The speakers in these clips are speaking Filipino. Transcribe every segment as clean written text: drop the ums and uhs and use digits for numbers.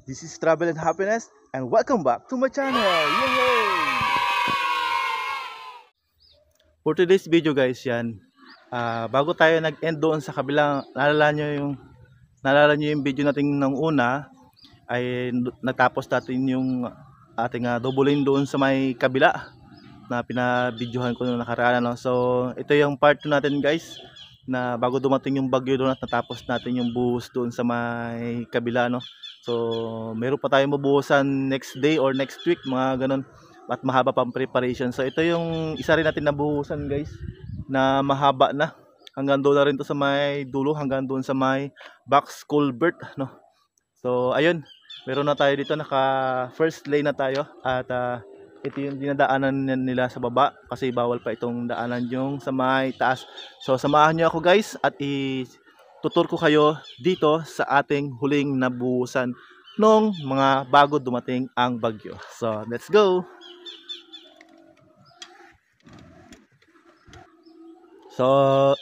This is Travel and Happiness and welcome back to my channel. Yay! For today's video guys, bago tayo nag-end doon sa kabilang, naalala nyo yung video natin ng una, ay natapos natin yung ating double lane doon sa may kabila na pinabidyohan ko nung nakaraan. No? So ito yung part 2 natin guys, na bago dumating yung bagyo doon at natapos natin yung buhos doon sa may kabila. No? So meron pa tayong mabuhusan next day or next week, mga ganun, at mahaba pang preparation. So ito yung isa rin natin nabuhusan guys, na mahaba na, hanggang doon na rin to sa may dulo, hanggang doon sa may box culvert, no? So ayun, meron na tayo dito, naka first lane na tayo, at ito yung dinadaanan nila sa baba kasi bawal pa itong daanan yung sa may taas. So samahan nyo ako guys at itutur ko kayo dito sa ating huling nabuhusan nung mga bago dumating ang bagyo. So let's go! So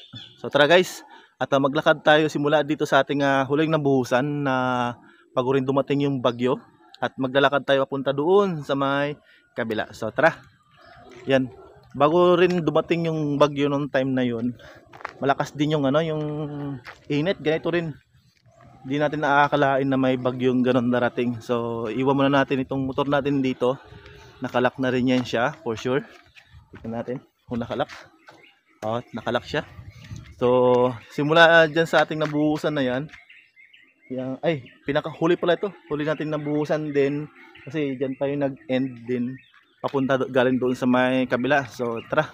tara guys, at maglakad tayo simula dito sa ating huling nabuhusan na bago rin dumating yung bagyo, at maglalakad tayo papunta doon sa may kabila. So tara. Yan. Bago rin dumating yung bagyo nung time na yun, malakas din yung yung init, ganito rin. Hindi natin naakalain na may bagyong ganon darating. So iwan muna natin itong motor natin dito. Nakalak na rin yan siya for sure. Tingnan natin kung nakalak. Oh, nakalak siya. So simula dyan sa ating nabuhusan na yan, ay pinakahuli pala ito. Huli natin nabuhusan din kasi dyan tayo nag-end din, papunta galing doon sa may kabila. So tara,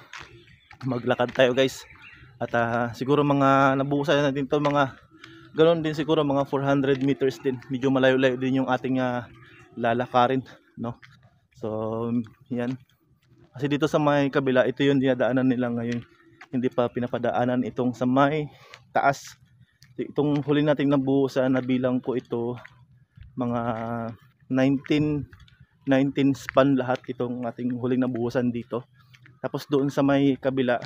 maglakad tayo guys. At siguro mga nabuhusan natin to, mga ganoon din siguro, mga 400 meters din. Medyo malayo-layo din yung ating lalakarin, no? So yan, kasi dito sa may kabila, ito yung dinadaanan nila ngayon. Hindi pa pinapadaanan itong sa may taas. Itong huli nating nabuhusan, na bilang ko ito mga 19 span lahat, itong ating huling nabuhusan dito. Tapos doon sa may kabila,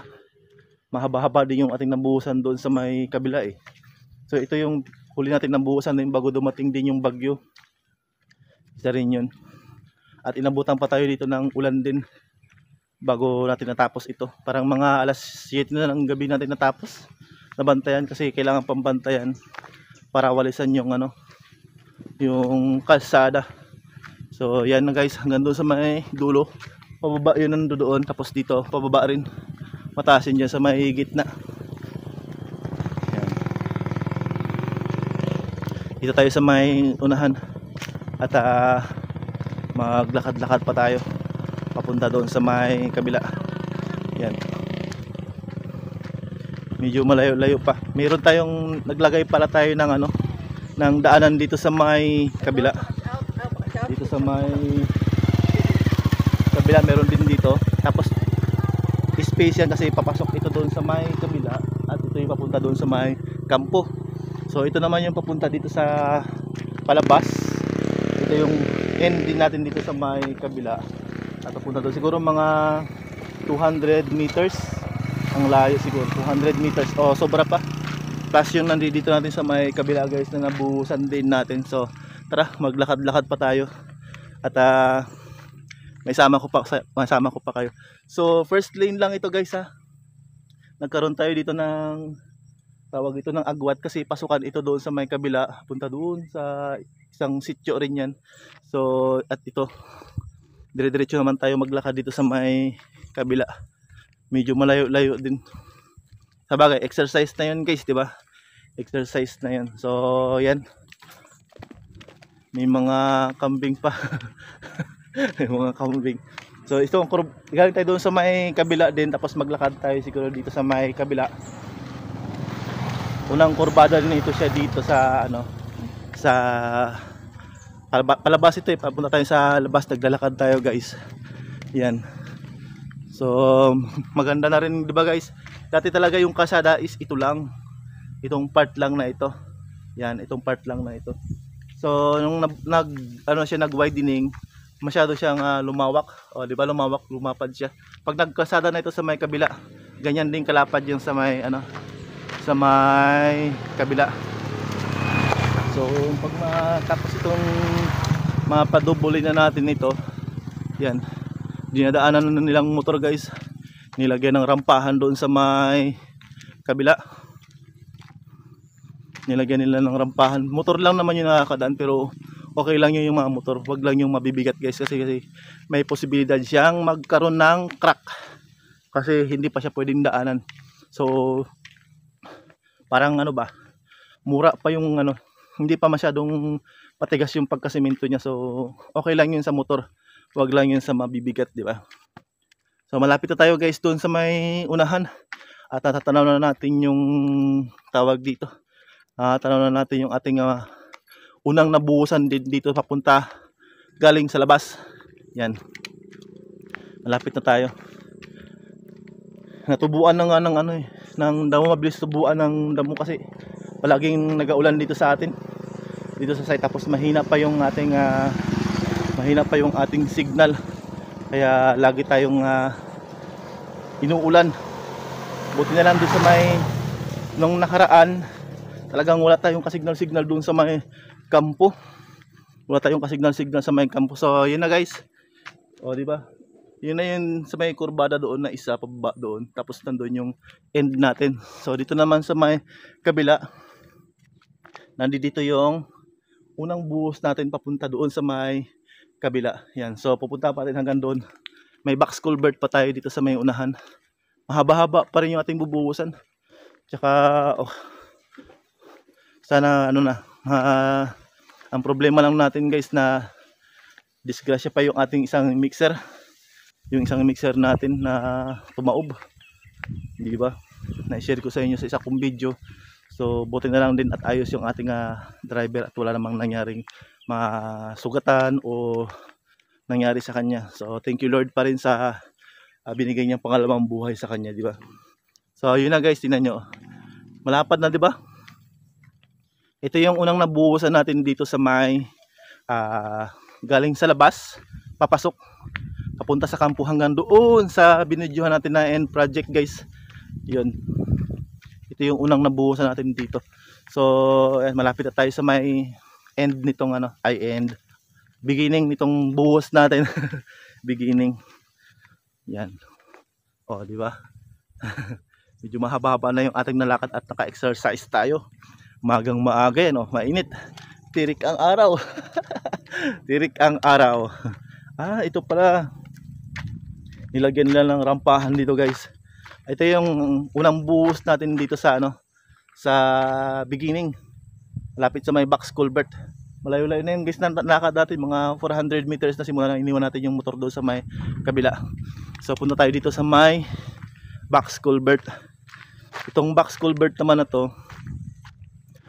mahaba-haba din yung ating nabuhusan doon sa may kabila eh. So ito yung huli natin nabuhusan din bago dumating din yung bagyo. Isa rin yun. At inabutan pa tayo dito ng ulan din bago natin natapos ito. Parang mga alas 7 na ng gabi natin natapos. Nabantayan kasi kailangan pambantayan para walisan yung yung kalsada. So yan na guys, hanggang doon sa may dulo, pababa yun nandoon, tapos dito pababa rin, matasin dyan sa may gitna. Yan. Dito tayo sa may unahan, at maglakad-lakad pa tayo papunta doon sa may kabila. Yan, medyo malayo-layo pa. Meron tayong naglagay pala tayo ng ng daanan dito sa may kabila. Dito sa may kabila meron din dito. Tapos space yan kasi papasok ito doon sa may kabila, at ito yung papunta doon sa may kampo. So ito naman yung papunta dito sa palabas. Ito yung end din natin dito sa may kabila, at papunta doon siguro mga 200 meters ang layo, siguro 200 meters o sobra pa. Plus yung nandito natin sa may kabila guys, na nabuhusan din natin. So tara, maglakad-lakad pa tayo, at may sama ko pa kayo. So first lane lang ito guys ha. Nagkaroon tayo dito ng tawag ito ng agwat kasi pasukan ito doon sa may kabila, punta doon sa isang sitio rin yan. So at ito, dire-diretso naman tayo maglakad dito sa may kabila. Medyo malayo-layo din. Sabagay, exercise na yun guys, di ba? Exercise na yun. So yan, may mga kambing pa. May mga kambing. So ito, galing tayo doon sa may kabila din, tapos maglakad tayo siguro dito sa may kabila. Unang kurbada din ito siya dito sa sa palabas ito eh. Papunta tayo sa labas, naglalakad tayo guys. Yan. So maganda na rin, 'di ba guys? Dati talaga yung kalsada is ito lang. Itong part lang na ito. Yan, itong part lang na ito. So nung nag-widening, masyado siyang lumawak. O, 'di ba, lumapad siya. Pag nagkalsada na ito sa may kabila, ganyan din kalapad yung sa may sa may kabila. So pag matapos itong mapadubulin na natin ito. Yan, dinadaanan na nilang motor guys, nilagyan ng rampahan doon sa may kabila. Nilagyan nila ng rampahan, motor lang naman yung nakakadaan, pero okay lang yun yung mga motor, wag lang yung mabibigat guys, kasi may posibilidad siyang magkaroon ng crack kasi hindi pa siya pwedeng daanan. So parang ano ba, mura pa yung ano, hindi pa masyadong patigas yung pagkasemento niya, so okay lang yun sa motor, wag lang yun sa mabibigat, di ba? So malapit na tayo guys doon sa may unahan, at tatanaw na natin yung tawag dito, tanaw na natin yung ating unang nabuhusan dito papunta galing sa labas. Yan, malapit na tayo. Natubuan na nga ng ano ng damo, mabilis tubuan ng damo kasi palaging nagaulan dito sa atin, dito sa site, tapos mahina pa yung ating signal, kaya lagi tayong inuulan. Buti na lang doon sa may nung nakaraan, talagang wala tayong kasignal doon sa may kampo, wala tayong kasignal sa may kampo. So yun na guys, o di ba, yun na yun sa may kurbada doon na isa pababa doon, tapos nandun yung end natin. So dito naman sa may kabila, nandito yung unang buhos natin papunta doon sa may kabila. Yan, so pupunta pa rin hanggang doon. May box culvert pa tayo dito sa may unahan, mahaba-haba pa rin yung ating bubuhusan. Tsaka sana ano na, ang problema lang natin guys, na disgrasya pa yung ating isang mixer, yung isang mixer natin na tumaob, di ba? Na-share ko sa inyo sa isa kong video. So buti na lang din at ayos yung ating driver, at wala namang nangyaring masugatan o nangyari sa kanya. So thank you Lord pa rin sa binigay niyang pangalawang buhay sa kanya, di ba? So yun na guys, tingnan nyo, malapad na, di ba? Ito yung unang nabuhusan natin dito sa may galing sa labas papasok papunta sa kampo hanggang doon sa binidyohan natin na end project guys. Yun, ito yung unang nabuhusan natin dito. So malapit na tayo sa may end nitong beginning nitong buhos natin. Beginning. Yan, o di ba? Medyo mahaba-haba na yung ating nalakad at naka-exercise tayo. Magang maaga yan, mainit, tirik ang araw. Tirik ang araw. Ito pala, nilagyan nila ng rampahan dito guys. Ito yung unang buhos natin dito sa sa beginning, lapit sa may box culvert. Malayo-layo na yun guys, nakakad dati mga 400 meters na simula nang iniwan natin yung motor doon sa may kabila. So punta tayo dito sa may box culvert. Itong box culvert naman na to,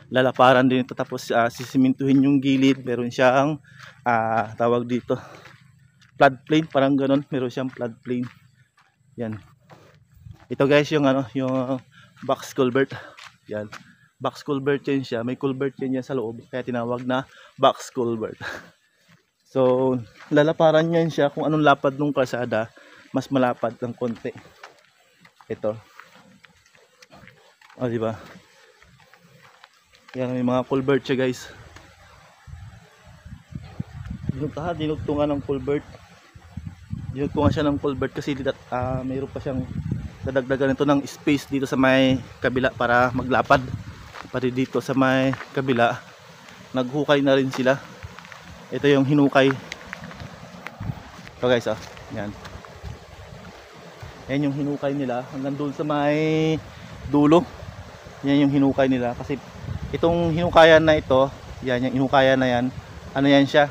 lalaparan din ito, tapos sisimintuhin yung gilid. Meron siyang tawag dito floodplain, parang ganon, meron siyang floodplain. Yan, ito guys yung yung box culvert. Yan, box culvert yan siya, may culvert yan sa loob, kaya tinawag na box culvert. So lalaparan yan siya, kung anong lapad ng kalsada, mas malapad ng konti. Ito, di ba? Yan, may mga culvert siya guys. Dinugtungan ng culvert. Dinugtungan siya ng culvert kasi mayroon pa siyang dadagdagan ito ng space dito sa may kabila para maglapad. Pati dito sa may kabila, naghukay na rin sila. Ito yung hinukay. Ito guys, yan. Yan yung hinukay nila hanggang doon sa may dulo. Yan yung hinukay nila, kasi itong hinukayan na ito, yan yung hinukayan na yan, yan siya,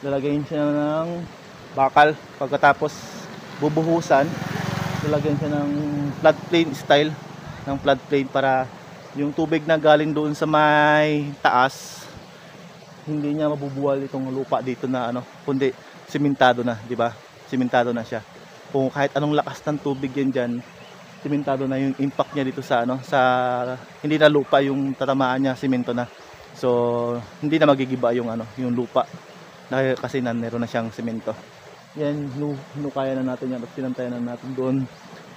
lalagyan siya ng bakal. Pagkatapos bubuhusan, lalagyan siya ng floodplain style, ng floodplain, para yung tubig na galing doon sa may taas, hindi niya mabubuwal itong lupa dito na kundi simentado na, di ba? Simentado na siya. Kung kahit anong lakas ng tubig yan dyan, simentado na yung impact niya dito sa sa hindi na lupa yung tatamaan niya, simento na. So hindi na magigiba yung yung lupa, dahil kasi meron na siyang simento. Yan, hinukaya na natin yan at pinantayan na natin doon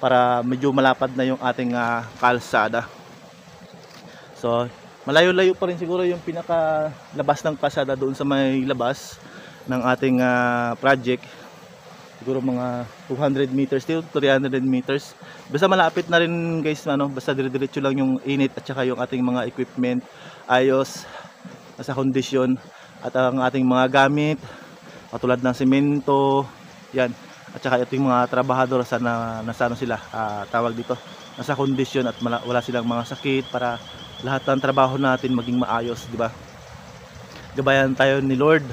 para medyo malapad na yung ating kalsada. So malayo-layo pa rin siguro yung pinaka labas ng kalsada doon sa may labas. ng ating project. Siguro mga 200 meters till 300 meters. Basta malapit na rin guys, basta dire-diretso lang yung init at saka yung ating mga equipment ayos, nasa kondisyon, at ang ating mga gamit katulad ng semento, yan, at saka yung mga trabahador nasa sila, tawag dito, nasa kondisyon at wala silang mga sakit para lahat ng trabaho natin maging maayos, di ba? Gabayan tayo ni Lord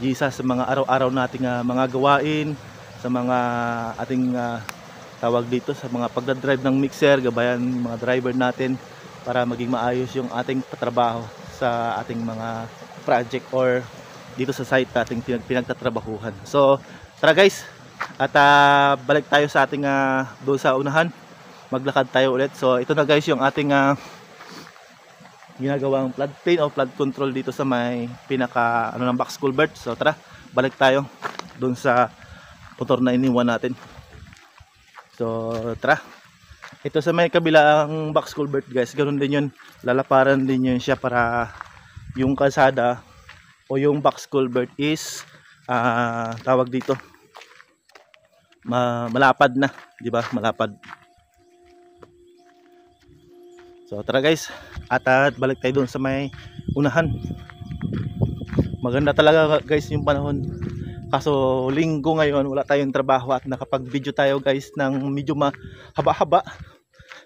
Jesus sa mga araw-araw nating mga gawain, sa mga ating tawag dito, sa mga pagdadrive ng mixer. Gabayan mga driver natin para maging maayos yung ating patrabaho sa ating mga project or dito sa site nating pinagtatrabahuhan. So tara guys, at balik tayo sa ating doon sa unahan, maglakad tayo ulit. So ito na guys yung ating ginagawang flood plain o flood control dito sa may pinaka ng box culvert. So tara, balik tayo doon sa motor na iniwan natin. So tara, ito sa may kabilang box culvert guys, ganoon din yun, lalaparan din yun siya para yung kalsada o yung box culvert is tawag dito, malapad na, di ba? Malapad. So tara guys, at balik tayo doon sa may unahan. Maganda talaga guys yung panahon. Kaso linggo ngayon, wala tayong trabaho at nakapag-video tayo guys ng medyo mahaba-haba.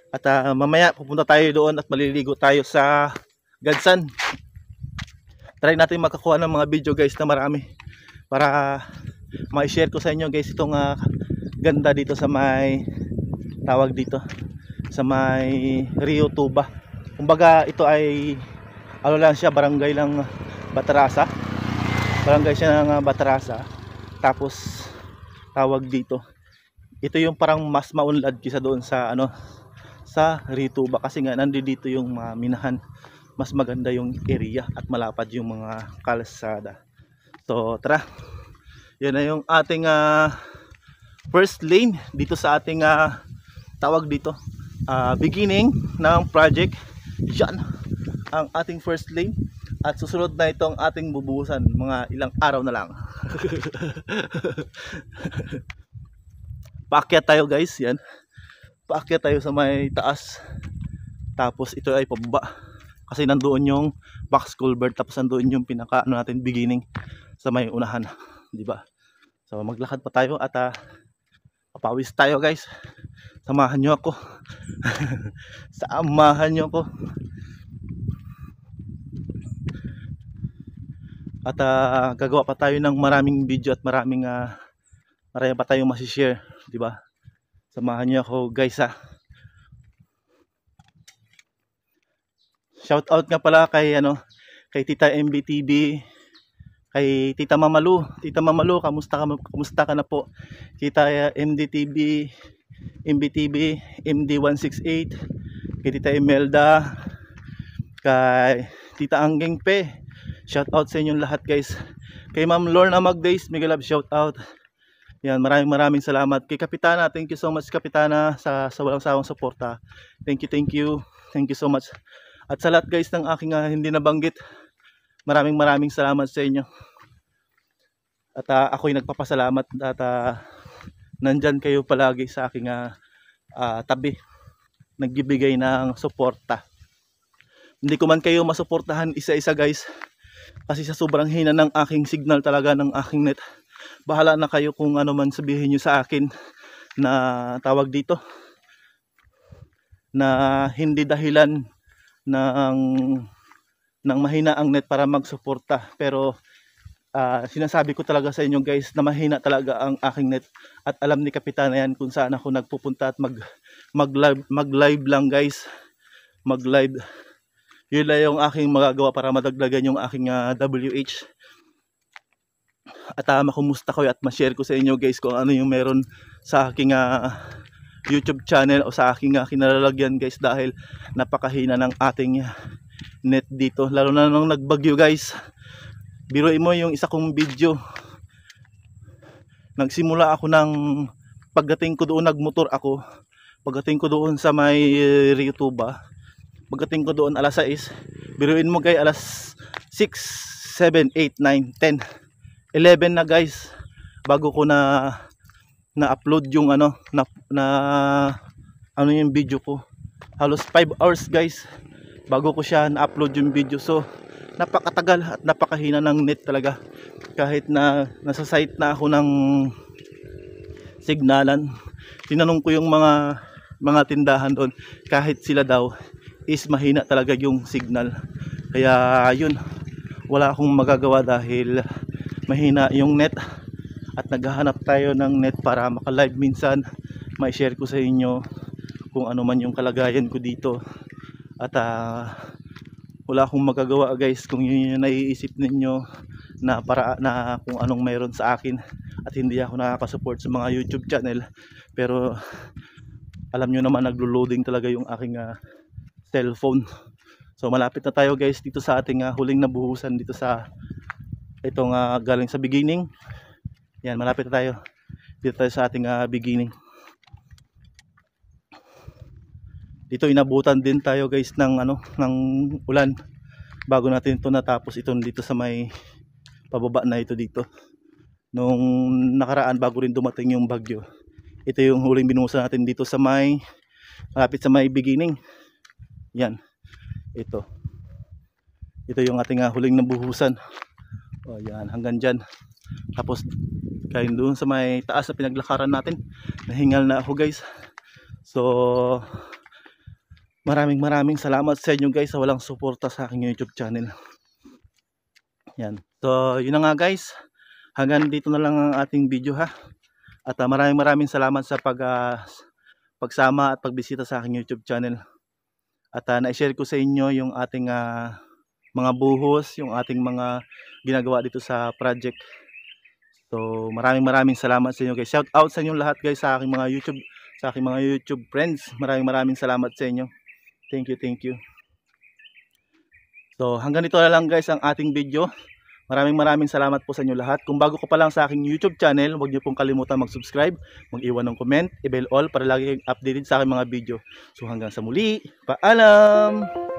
At mamaya pupunta tayo doon at maliligo tayo sa Gansan. Try natin makakuha ng mga video guys na marami para ma-share ko sa inyo guys itong ganda dito sa may tawag dito, sa may Rio Tuba. Kumbaga ito ay ano lang siya, barangay lang Batarasa. Barangay siya ng Batarasa. Tapos tawag dito, ito yung parang mas maunlad kisa doon sa sa Rituba, kasi nga nandito yung minahan, mas maganda yung area at malapad yung mga kalsada. So tara, yun na yung ating first lane dito sa ating tawag dito, beginning ng project. Yan ang ating first lane. At susunod na itong ating bubuhusan, mga ilang araw na lang. Paakyat tayo guys, yan. Paakyat tayo sa may taas. Tapos ito ay pababa. Kasi nandoon yung box culvert, tapos nandoon yung pinaka natin beginning sa may unahan, di ba? So maglakad pa tayo at papawis tayo guys. Samahan nyo ako. Samahan nyo ako. At gagawa pa tayo ng maraming video at marami pa tayong masishare, di ba? Samahan niyo ako guys Shout out nga pala kay kay Tita MBTV, kay Tita Mamalu. Tita Mamalu, kamusta ka na po? Tita MDTV, MBTV, MD168, kay Tita Imelda, kay Tita Anggeng Pe. Shout out sa inyong lahat guys. Kay Ma'am Lorna Magdays, mega love shout out. Yan, maraming salamat. Kay Kapitana, thank you so much Kapitana sa walang sawang suporta. Thank you. Thank you so much. At sa lahat guys ng aking hindi nabanggit, maraming salamat sa inyo. At ako'y nagpapasalamat at nandyan kayo palagi sa aking tabi, nagbibigay ng suporta. Hindi ko man kayo masuportahan isa-isa guys, kasi sa sobrang hina ng aking signal talaga, ng aking net. Bahala na kayo kung ano man sabihin nyo sa akin na tawag dito, na hindi dahilan ng mahina ang net para magsuporta. Pero sinasabi ko talaga sa inyo guys na mahina talaga ang aking net. At alam ni Kapitana yan kung saan ako nagpupunta at mag-live lang guys. Mag-live. Yun lang yung aking magagawa para madagdagan yung aking WH. At makumusta ko at ma-share ko sa inyo guys kung ano yung meron sa aking YouTube channel o sa aking kinalalagyan guys, dahil napakahina ng ating net dito, lalo na nung nagbagyo guys. Biruin mo yung isa kong video, nagsimula ako ng pagdating ko doon, nagmotor ako pagdating ko doon sa may Rio Tuba. Pagdating ko doon alas 6, biruin mo guys, alas 6, 7, 8, 9, 10 11 na guys bago ko na-upload yung yung video ko. Halos 5 hours guys bago ko siya na-upload yung video. So napakatagal at napakahina ng net talaga. Kahit na nasa site na ako ng signalan, tinanong ko yung mga tindahan doon, kahit sila daw is mahina talaga yung signal. Kaya yun, wala akong magagawa dahil mahina yung net at naghahanap tayo ng net para maka-live minsan. May share ko sa inyo kung ano man yung kalagayan ko dito. At wala akong magagawa guys kung yun yung naiisip ninyo na para na kung anong mayroon sa akin at hindi ako nakaka-support sa mga YouTube channel. Pero alam nyo naman, naglo-loading talaga yung aking cellphone. So malapit na tayo guys dito sa ating huling nabuhusan dito sa itong galing sa beginning. Yan, malapit na tayo dito sa ating beginning. Dito inabutan din tayo guys ng ng ulan bago natin ito natapos itong dito sa may pababa na ito dito. Nung nakaraan bago rin dumating yung bagyo, ito yung huling binuhusan natin dito sa may malapit sa may beginning. Yan, ito yung ating huling nabuhusan. O yan, hanggang dyan. Tapos kayo doon sa may taas na pinaglakaran natin, nahingal na ako guys. So maraming salamat sa inyo guys sa walang suporta sa aking YouTube channel. Yan. So yun na nga guys, hanggang dito na lang ang ating video ha. At maraming salamat sa pagsama at pagbisita sa aking YouTube channel. At na-share ko sa inyo yung ating mga buhos, yung ating mga ginagawa dito sa project. So maraming salamat sa inyo guys. Shout out sa inyo lahat guys sa aking mga YouTube friends. Maraming salamat sa inyo. Thank you. So hanggang dito na lang guys ang ating video. Maraming salamat po sa inyo lahat. Kung bago ka pa lang sa aking YouTube channel, huwag niyo pong kalimutan mag-subscribe, mag-iwan ng comment, i-bell all para lagi kayong updated sa aking mga video. So hanggang sa muli, paalam!